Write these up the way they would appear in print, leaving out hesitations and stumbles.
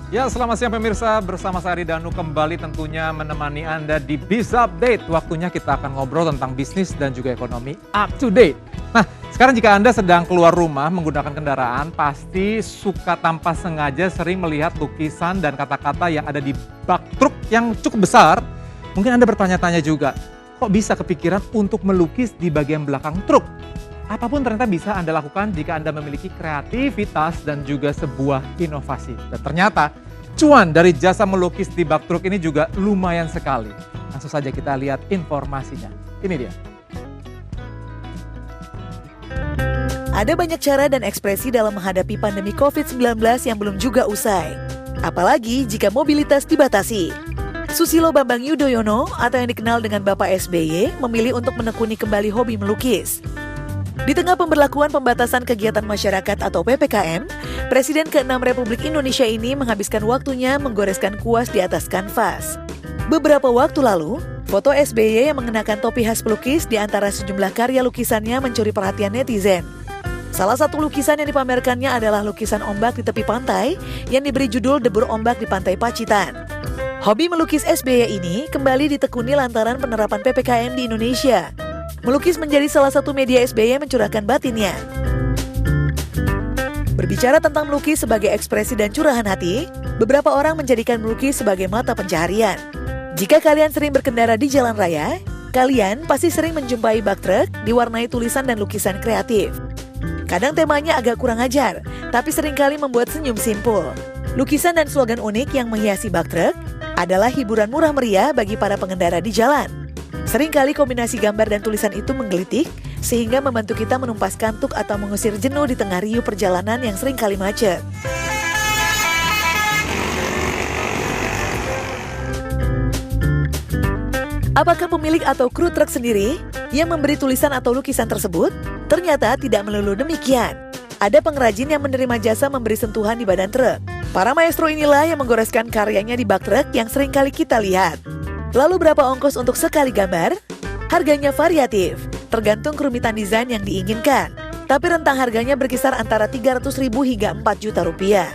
Ya, selamat siang pemirsa. Bersama saya Ari Danu kembali tentunya menemani Anda di Biz Update. Waktunya kita akan ngobrol tentang bisnis dan juga ekonomi up to date. Nah, sekarang jika Anda sedang keluar rumah menggunakan kendaraan, pasti suka tanpa sengaja sering melihat lukisan dan kata-kata yang ada di bak truk yang cukup besar. Mungkin Anda bertanya-tanya juga, kok bisa kepikiran untuk melukis di bagian belakang truk? Apapun ternyata bisa Anda lakukan jika Anda memiliki kreativitas dan juga sebuah inovasi. Dan ternyata cuan dari jasa melukis di bak truk ini juga lumayan sekali. Langsung saja kita lihat informasinya. Ini dia. Ada banyak cara dan ekspresi dalam menghadapi pandemi COVID-19 yang belum juga usai. Apalagi jika mobilitas dibatasi. Susilo Bambang Yudhoyono atau yang dikenal dengan Bapak SBY memilih untuk menekuni kembali hobi melukis. Di tengah pemberlakuan pembatasan kegiatan masyarakat atau PPKM, Presiden ke-6 Republik Indonesia ini menghabiskan waktunya menggoreskan kuas di atas kanvas. Beberapa waktu lalu, foto SBY yang mengenakan topi khas pelukis di antara sejumlah karya lukisannya mencuri perhatian netizen. Salah satu lukisan yang dipamerkannya adalah lukisan ombak di tepi pantai yang diberi judul Debur Ombak di Pantai Pacitan. Hobi melukis SBY ini kembali ditekuni lantaran penerapan PPKM di Indonesia. Melukis menjadi salah satu media SBY mencurahkan batinnya. Berbicara tentang melukis sebagai ekspresi dan curahan hati, beberapa orang menjadikan melukis sebagai mata pencaharian. Jika kalian sering berkendara di jalan raya, kalian pasti sering menjumpai bak truk diwarnai tulisan dan lukisan kreatif. Kadang temanya agak kurang ajar, tapi seringkali membuat senyum simpul. Lukisan dan slogan unik yang menghiasi bak truk adalah hiburan murah meriah bagi para pengendara di jalan. Seringkali kombinasi gambar dan tulisan itu menggelitik, sehingga membantu kita menumpas kantuk atau mengusir jenuh di tengah riuh perjalanan yang seringkali macet. Apakah pemilik atau kru truk sendiri yang memberi tulisan atau lukisan tersebut? Ternyata tidak melulu demikian. Ada pengrajin yang menerima jasa memberi sentuhan di badan truk. Para maestro inilah yang menggoreskan karyanya di bak truk yang seringkali kita lihat. Lalu berapa ongkos untuk sekali gambar? Harganya variatif, tergantung kerumitan desain yang diinginkan. Tapi rentang harganya berkisar antara 300.000 hingga 4 juta rupiah.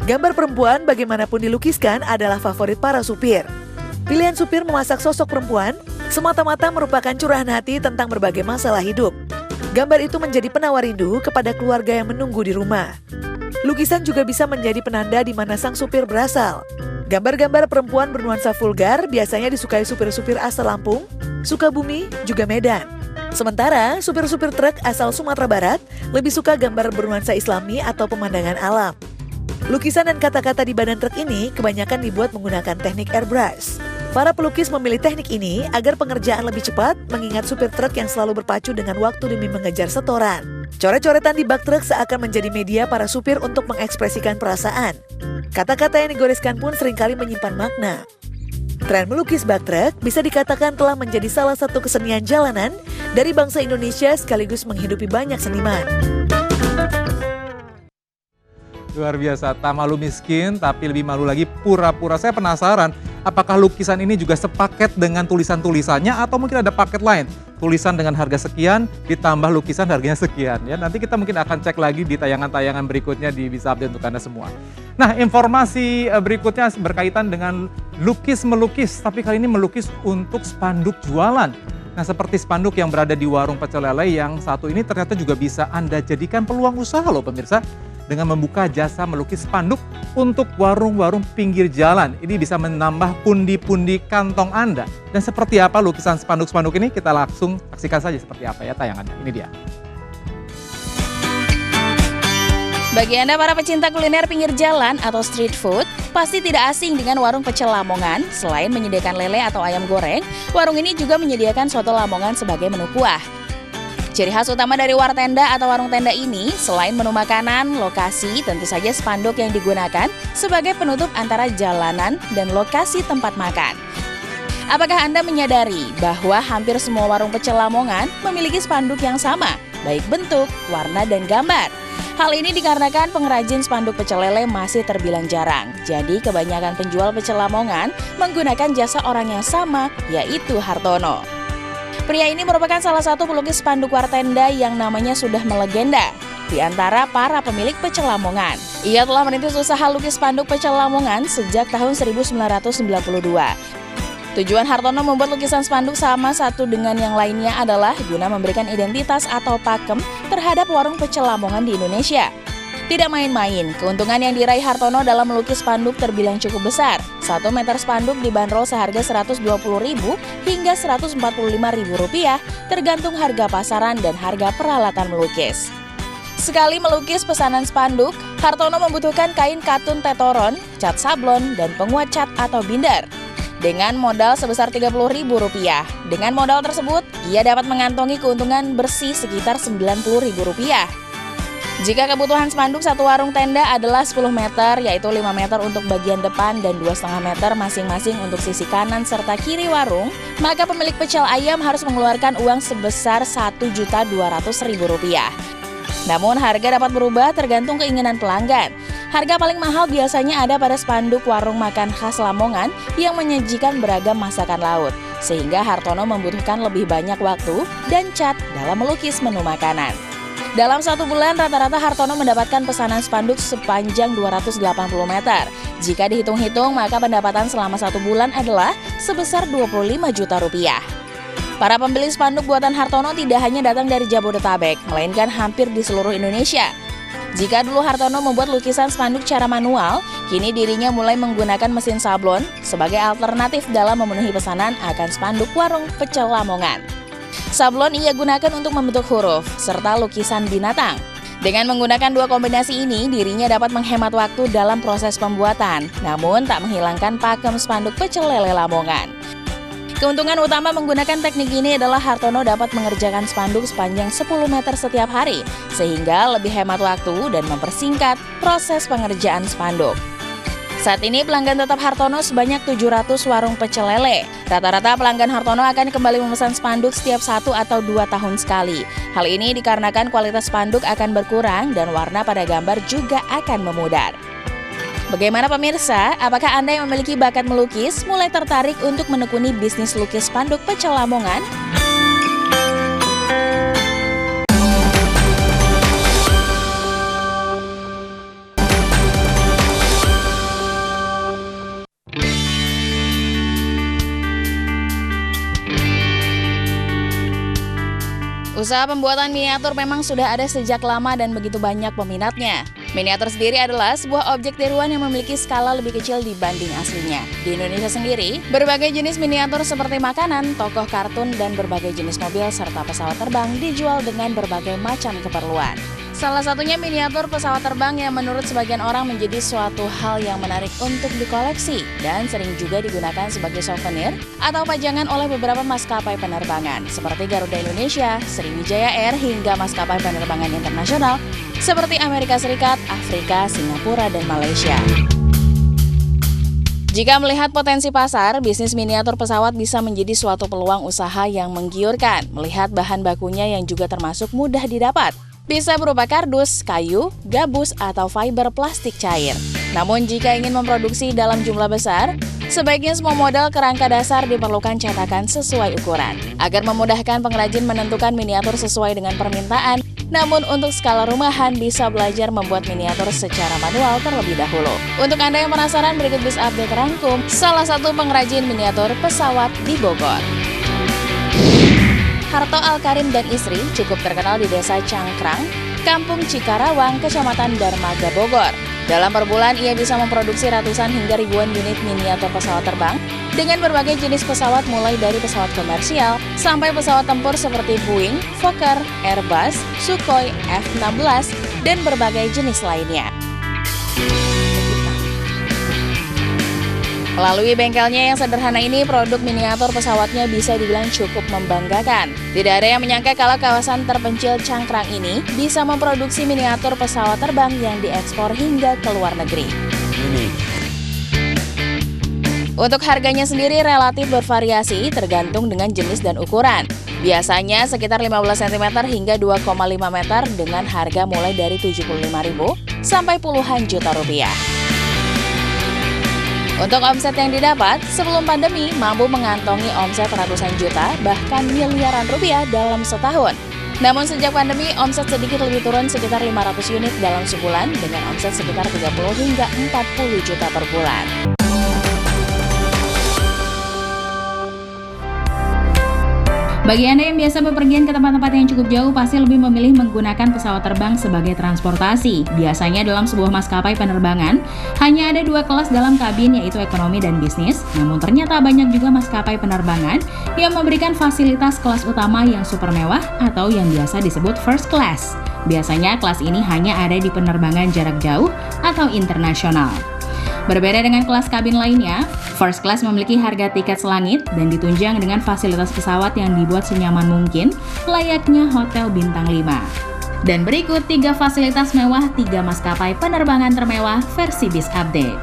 Gambar perempuan bagaimanapun dilukiskan adalah favorit para supir. Pilihan supir memasak sosok perempuan semata-mata merupakan curahan hati tentang berbagai masalah hidup. Gambar itu menjadi penawar rindu kepada keluarga yang menunggu di rumah. Lukisan juga bisa menjadi penanda di mana sang supir berasal. Gambar-gambar perempuan bernuansa vulgar biasanya disukai supir-supir asal Lampung, Sukabumi, juga Medan. Sementara supir-supir truk asal Sumatera Barat lebih suka gambar bernuansa Islami atau pemandangan alam. Lukisan dan kata-kata di badan truk ini kebanyakan dibuat menggunakan teknik airbrush. Para pelukis memilih teknik ini agar pengerjaan lebih cepat mengingat supir truk yang selalu berpacu dengan waktu demi mengejar setoran. Coret-coretan di bak truk seakan menjadi media para supir untuk mengekspresikan perasaan. Kata-kata yang digoreskan pun seringkali menyimpan makna. Tren melukis bak truk bisa dikatakan telah menjadi salah satu kesenian jalanan dari bangsa Indonesia sekaligus menghidupi banyak seniman. Luar biasa, tak malu miskin tapi lebih malu lagi pura-pura. Saya penasaran, apakah lukisan ini juga sepaket dengan tulisan-tulisannya atau mungkin ada paket lain? Tulisan dengan harga sekian ditambah lukisan harganya sekian ya. Nanti kita mungkin akan cek lagi di tayangan-tayangan berikutnya di Biz Update untuk Anda semua. Nah, informasi berikutnya berkaitan dengan lukis-melukis, tapi kali ini melukis untuk spanduk jualan. Nah, seperti spanduk yang berada di warung pecel lele yang satu ini ternyata juga bisa Anda jadikan peluang usaha loh pemirsa. Dengan membuka jasa melukis spanduk untuk warung-warung pinggir jalan. Ini bisa menambah pundi-pundi kantong Anda. Dan seperti apa lukisan spanduk-spanduk ini? Kita langsung saksikan saja seperti apa ya tayangannya. Ini dia. Bagi Anda para pecinta kuliner pinggir jalan atau street food, pasti tidak asing dengan warung pecel Lamongan. Selain menyediakan lele atau ayam goreng, warung ini juga menyediakan soto Lamongan sebagai menu kuah. Ciri khas utama dari wartenda atau warung tenda ini, selain menu makanan, lokasi, tentu saja spanduk yang digunakan sebagai penutup antara jalanan dan lokasi tempat makan. Apakah Anda menyadari bahwa hampir semua warung pecel Lamongan memiliki spanduk yang sama, baik bentuk, warna, dan gambar? Hal ini dikarenakan pengrajin spanduk pecel lele masih terbilang jarang. Jadi kebanyakan penjual pecel Lamongan menggunakan jasa orang yang sama, yaitu Hartono. Pria ini merupakan salah satu pelukis spanduk wartenda yang namanya sudah melegenda. di antara para pemilik pecel Lamongan. Ia telah merintis usaha lukis spanduk pecel Lamongan sejak tahun 1992. Tujuan Hartono membuat lukisan spanduk sama satu dengan yang lainnya adalah guna memberikan identitas atau pakem terhadap warung pecel Lamongan di Indonesia. Tidak main-main, keuntungan yang diraih Hartono dalam melukis spanduk terbilang cukup besar. 1 meter spanduk dibanderol seharga Rp120.000 hingga Rp145.000, tergantung harga pasaran dan harga peralatan melukis. Sekali melukis pesanan spanduk, Hartono membutuhkan kain katun tetoron, cat sablon, dan penguat cat atau binder. Dengan modal sebesar Rp30.000. Dengan modal tersebut, ia dapat mengantongi keuntungan bersih sekitar Rp90.000. Jika kebutuhan spanduk satu warung tenda adalah 10 meter, yaitu 5 meter untuk bagian depan dan 2,5 meter masing-masing untuk sisi kanan serta kiri warung, maka pemilik pecel ayam harus mengeluarkan uang sebesar Rp1.200.000. Namun harga dapat berubah tergantung keinginan pelanggan. Harga paling mahal biasanya ada pada spanduk warung makan khas Lamongan yang menyajikan beragam masakan laut, sehingga Hartono membutuhkan lebih banyak waktu dan cat dalam melukis menu makanan. Dalam 1 bulan, rata-rata Hartono mendapatkan pesanan spanduk sepanjang 280 meter. Jika dihitung-hitung, maka pendapatan selama 1 bulan adalah sebesar Rp25 juta. Para pembeli spanduk buatan Hartono tidak hanya datang dari Jabodetabek, melainkan hampir di seluruh Indonesia. Jika dulu Hartono membuat lukisan spanduk secara manual, kini dirinya mulai menggunakan mesin sablon sebagai alternatif dalam memenuhi pesanan akan spanduk warung pecel Lamongan. Sablon ia gunakan untuk membentuk huruf, serta lukisan binatang. Dengan menggunakan 2 kombinasi ini, dirinya dapat menghemat waktu dalam proses pembuatan, namun tak menghilangkan pakem spanduk pecel lele Lamongan. Keuntungan utama menggunakan teknik ini adalah Hartono dapat mengerjakan spanduk sepanjang 10 meter setiap hari, sehingga lebih hemat waktu dan mempersingkat proses pengerjaan spanduk. Saat ini pelanggan tetap Hartono sebanyak 700 warung pecel lele. Rata-rata pelanggan Hartono akan kembali memesan spanduk setiap 1 atau 2 tahun sekali. Hal ini dikarenakan kualitas spanduk akan berkurang dan warna pada gambar juga akan memudar. Bagaimana pemirsa? Apakah Anda yang memiliki bakat melukis mulai tertarik untuk menekuni bisnis lukis spanduk pecel Lamongan? Usaha pembuatan miniatur memang sudah ada sejak lama dan begitu banyak peminatnya. Miniatur sendiri adalah sebuah objek tiruan yang memiliki skala lebih kecil dibanding aslinya. Di Indonesia sendiri, berbagai jenis miniatur seperti makanan, tokoh kartun, dan berbagai jenis mobil serta pesawat terbang dijual dengan berbagai macam keperluan. Salah satunya miniatur pesawat terbang yang menurut sebagian orang menjadi suatu hal yang menarik untuk dikoleksi dan sering juga digunakan sebagai souvenir atau pajangan oleh beberapa maskapai penerbangan seperti Garuda Indonesia, Sriwijaya Air hingga maskapai penerbangan internasional seperti Amerika Serikat, Afrika, Singapura, dan Malaysia. Jika melihat potensi pasar, bisnis miniatur pesawat bisa menjadi suatu peluang usaha yang menggiurkan melihat bahan bakunya yang juga termasuk mudah didapat. Bisa berupa kardus, kayu, gabus, atau fiber plastik cair. Namun jika ingin memproduksi dalam jumlah besar, sebaiknya semua model kerangka dasar diperlukan cetakan sesuai ukuran. Agar memudahkan pengrajin menentukan miniatur sesuai dengan permintaan, namun untuk skala rumahan bisa belajar membuat miniatur secara manual terlebih dahulu. Untuk Anda yang penasaran, berikut bis update rangkum salah satu pengrajin miniatur pesawat di Bogor. Harto Alkarim dan istri cukup terkenal di Desa Cangkrang, Kampung Cikarawang, Kecamatan Darmaga, Bogor. Dalam per bulan, ia bisa memproduksi ratusan hingga ribuan unit miniatur pesawat terbang dengan berbagai jenis pesawat mulai dari pesawat komersial sampai pesawat tempur seperti Boeing, Fokker, Airbus, Sukhoi, F-16, dan berbagai jenis lainnya. Melalui bengkelnya yang sederhana ini, produk miniatur pesawatnya bisa dibilang cukup membanggakan. Tidak ada yang menyangka kalau kawasan terpencil Cangkrang ini bisa memproduksi miniatur pesawat terbang yang diekspor hingga ke luar negeri. Untuk harganya sendiri relatif bervariasi tergantung dengan jenis dan ukuran. Biasanya sekitar 15 cm hingga 2,5 meter dengan harga mulai dari Rp75.000 sampai puluhan juta rupiah. Untuk omset yang didapat, sebelum pandemi mampu mengantongi omset ratusan juta bahkan miliaran rupiah dalam setahun. Namun sejak pandemi, omset sedikit lebih turun sekitar 500 unit dalam sebulan dengan omset sekitar 30 hingga 40 juta per bulan. Bagi Anda yang biasa bepergian ke tempat-tempat yang cukup jauh, pasti lebih memilih menggunakan pesawat terbang sebagai transportasi. Biasanya dalam sebuah maskapai penerbangan, hanya ada 2 kelas dalam kabin, yaitu ekonomi dan bisnis. Namun ternyata banyak juga maskapai penerbangan yang memberikan fasilitas kelas utama yang super mewah atau yang biasa disebut first class. Biasanya kelas ini hanya ada di penerbangan jarak jauh atau internasional. Berbeda dengan kelas kabin lainnya, first class memiliki harga tiket selangit dan ditunjang dengan fasilitas pesawat yang dibuat senyaman mungkin, layaknya hotel bintang 5. Dan berikut 3 fasilitas mewah 3 maskapai penerbangan termewah versi BIS Update.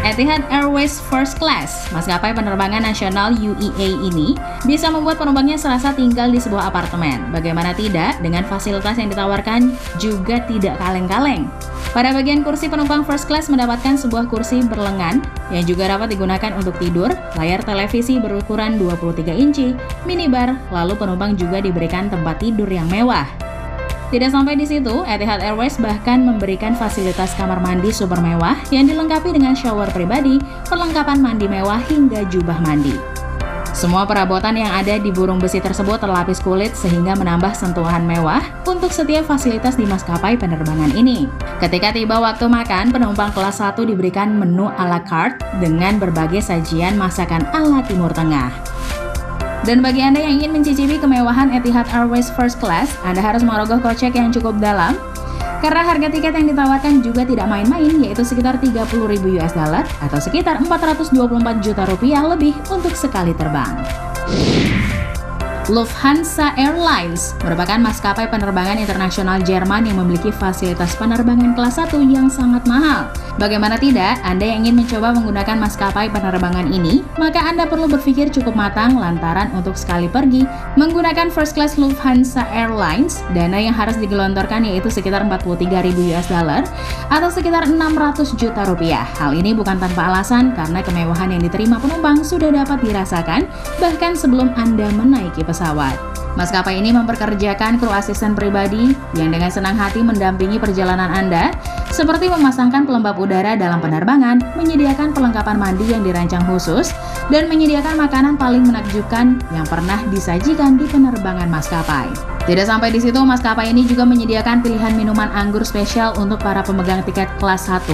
Etihad Airways First Class, maskapai penerbangan nasional UEA ini, bisa membuat penumpangnya serasa tinggal di sebuah apartemen. Bagaimana tidak, dengan fasilitas yang ditawarkan juga tidak kaleng-kaleng. Pada bagian kursi, penumpang first class mendapatkan sebuah kursi berlengan yang juga dapat digunakan untuk tidur, layar televisi berukuran 23 inci, minibar, lalu penumpang juga diberikan tempat tidur yang mewah. Tidak sampai di situ, Etihad Airways bahkan memberikan fasilitas kamar mandi super mewah yang dilengkapi dengan shower pribadi, perlengkapan mandi mewah hingga jubah mandi. Semua perabotan yang ada di burung besi tersebut terlapis kulit sehingga menambah sentuhan mewah untuk setiap fasilitas di maskapai penerbangan ini. Ketika tiba waktu makan, penumpang kelas 1 diberikan menu à la carte dengan berbagai sajian masakan ala Timur Tengah. Dan bagi Anda yang ingin mencicipi kemewahan Etihad Airways First Class, Anda harus merogoh kocek yang cukup dalam karena harga tiket yang ditawarkan juga tidak main-main, yaitu sekitar 30.000 US dollar atau sekitar 424 juta rupiah lebih untuk sekali terbang. Lufthansa Airlines merupakan maskapai penerbangan internasional Jerman yang memiliki fasilitas penerbangan kelas 1 yang sangat mahal. Bagaimana tidak, Anda yang ingin mencoba menggunakan maskapai penerbangan ini, maka Anda perlu berpikir cukup matang lantaran untuk sekali pergi menggunakan first class Lufthansa Airlines, dana yang harus digelontorkan yaitu sekitar 43.000 US dollar atau sekitar 600 juta rupiah. Hal ini bukan tanpa alasan karena kemewahan yang diterima penumpang sudah dapat dirasakan bahkan sebelum Anda menaiki pesawat. Maskapai ini memperkerjakan kru asisten pribadi yang dengan senang hati mendampingi perjalanan Anda, seperti memasangkan pelembab udara dalam penerbangan, menyediakan perlengkapan mandi yang dirancang khusus, dan menyediakan makanan paling menakjubkan yang pernah disajikan di penerbangan maskapai. Tidak sampai di situ, maskapai ini juga menyediakan pilihan minuman anggur spesial untuk para pemegang tiket kelas 1,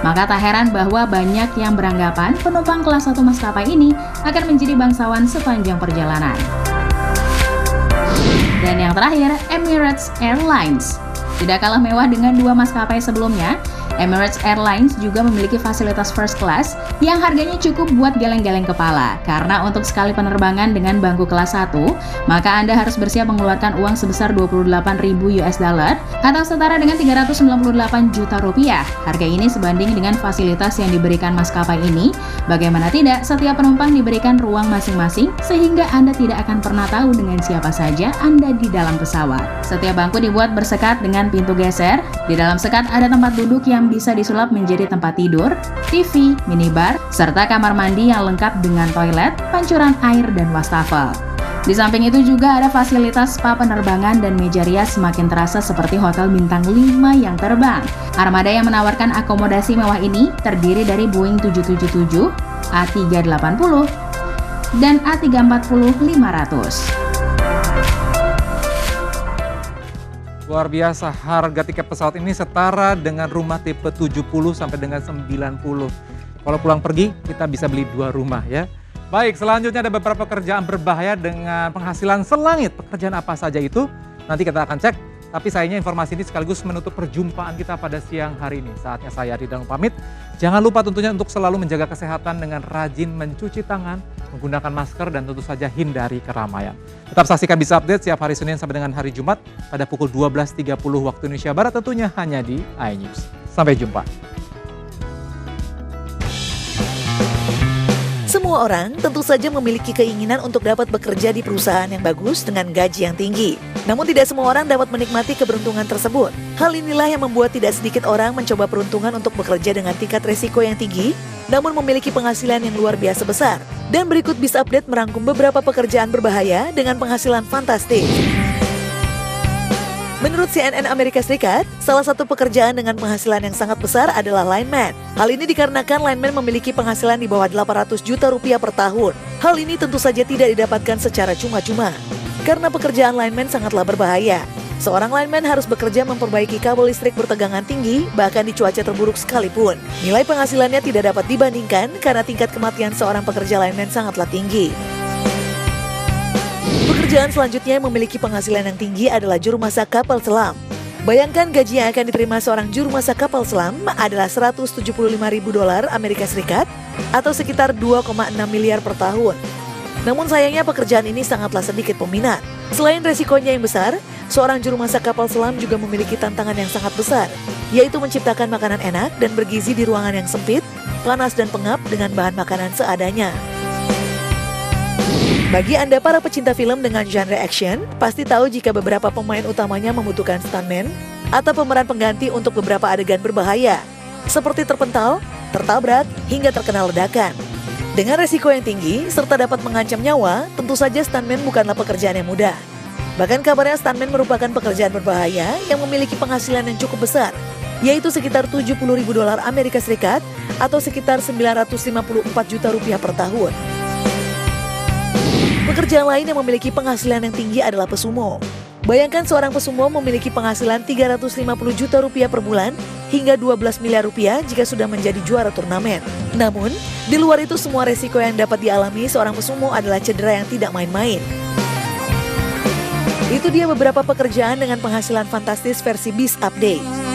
maka tak heran bahwa banyak yang beranggapan penumpang kelas 1 maskapai ini akan menjadi bangsawan sepanjang perjalanan. Dan yang terakhir, Emirates Airlines. Tidak kalah mewah dengan 2 maskapai sebelumnya, Emirates Airlines juga memiliki fasilitas first class yang harganya cukup buat geleng-geleng kepala. Karena untuk sekali penerbangan dengan bangku kelas 1, maka Anda harus bersiap mengeluarkan uang sebesar 28.000 US dollar atau setara dengan 398 juta rupiah. Harga ini sebanding dengan fasilitas yang diberikan maskapai ini. Bagaimana tidak, setiap penumpang diberikan ruang masing-masing sehingga Anda tidak akan pernah tahu dengan siapa saja Anda di dalam pesawat. Setiap bangku dibuat bersekat dengan pintu geser. Di dalam sekat ada tempat duduk yang bisa disulap menjadi tempat tidur, TV, minibar, serta kamar mandi yang lengkap dengan toilet, pancuran air, dan wastafel. Di samping itu juga ada fasilitas spa penerbangan dan meja rias semakin terasa seperti hotel bintang 5 yang terbang. Armada yang menawarkan akomodasi mewah ini terdiri dari Boeing 777, A380, dan A340-500. Luar biasa, harga tiket pesawat ini setara dengan rumah tipe 70 sampai dengan 90. Kalau pulang pergi, kita bisa beli 2 rumah ya. Baik, selanjutnya ada beberapa pekerjaan berbahaya dengan penghasilan selangit. Pekerjaan apa saja itu? Nanti kita akan cek. Tapi sayangnya informasi ini sekaligus menutup perjumpaan kita pada siang hari ini. Saatnya saya Ridwan pamit. Jangan lupa tentunya untuk selalu menjaga kesehatan dengan rajin mencuci tangan, menggunakan masker, dan tentu saja hindari keramaian. Tetap saksikan BIS Update setiap hari Senin sampai dengan hari Jumat pada pukul 12.30 waktu Indonesia Barat, tentunya hanya di iNews. Sampai jumpa. Semua orang tentu saja memiliki keinginan untuk dapat bekerja di perusahaan yang bagus dengan gaji yang tinggi. Namun tidak semua orang dapat menikmati keberuntungan tersebut. Hal inilah yang membuat tidak sedikit orang mencoba peruntungan untuk bekerja dengan tingkat resiko yang tinggi, namun memiliki penghasilan yang luar biasa besar. Dan berikut Biz Update merangkum beberapa pekerjaan berbahaya dengan penghasilan fantastis. Menurut CNN Amerika Serikat, salah satu pekerjaan dengan penghasilan yang sangat besar adalah lineman. Hal ini dikarenakan lineman memiliki penghasilan di bawah 800 juta rupiah per tahun. Hal ini tentu saja tidak didapatkan secara cuma-cuma. Karena pekerjaan lineman sangatlah berbahaya. Seorang lineman harus bekerja memperbaiki kabel listrik bertegangan tinggi, bahkan di cuaca terburuk sekalipun. Nilai penghasilannya tidak dapat dibandingkan karena tingkat kematian seorang pekerja lineman sangatlah tinggi. Pekerjaan selanjutnya yang memiliki penghasilan yang tinggi adalah juru masak kapal selam. Bayangkan gaji yang akan diterima seorang juru masak kapal selam adalah $175.000 Amerika Serikat atau sekitar 2,6 miliar per tahun. Namun sayangnya pekerjaan ini sangatlah sedikit peminat. Selain resikonya yang besar, seorang juru masak kapal selam juga memiliki tantangan yang sangat besar, yaitu menciptakan makanan enak dan bergizi di ruangan yang sempit, panas dan pengap dengan bahan makanan seadanya. Bagi Anda para pecinta film dengan genre action, pasti tahu jika beberapa pemain utamanya membutuhkan stuntman atau pemeran pengganti untuk beberapa adegan berbahaya, seperti terpental, tertabrak, hingga terkena ledakan. Dengan resiko yang tinggi, serta dapat mengancam nyawa, tentu saja stuntman bukanlah pekerjaan yang mudah. Bahkan kabarnya stuntman merupakan pekerjaan berbahaya yang memiliki penghasilan yang cukup besar, yaitu sekitar $70.000 Amerika Serikat atau sekitar 954 juta rupiah per tahun. Pekerjaan lain yang memiliki penghasilan yang tinggi adalah pesumo. Bayangkan seorang pesumo memiliki penghasilan 350 juta rupiah per bulan hingga 12 miliar rupiah jika sudah menjadi juara turnamen. Namun, di luar itu semua resiko yang dapat dialami seorang pesumo adalah cedera yang tidak main-main. Itu dia beberapa pekerjaan dengan penghasilan fantastis versi Biz Update.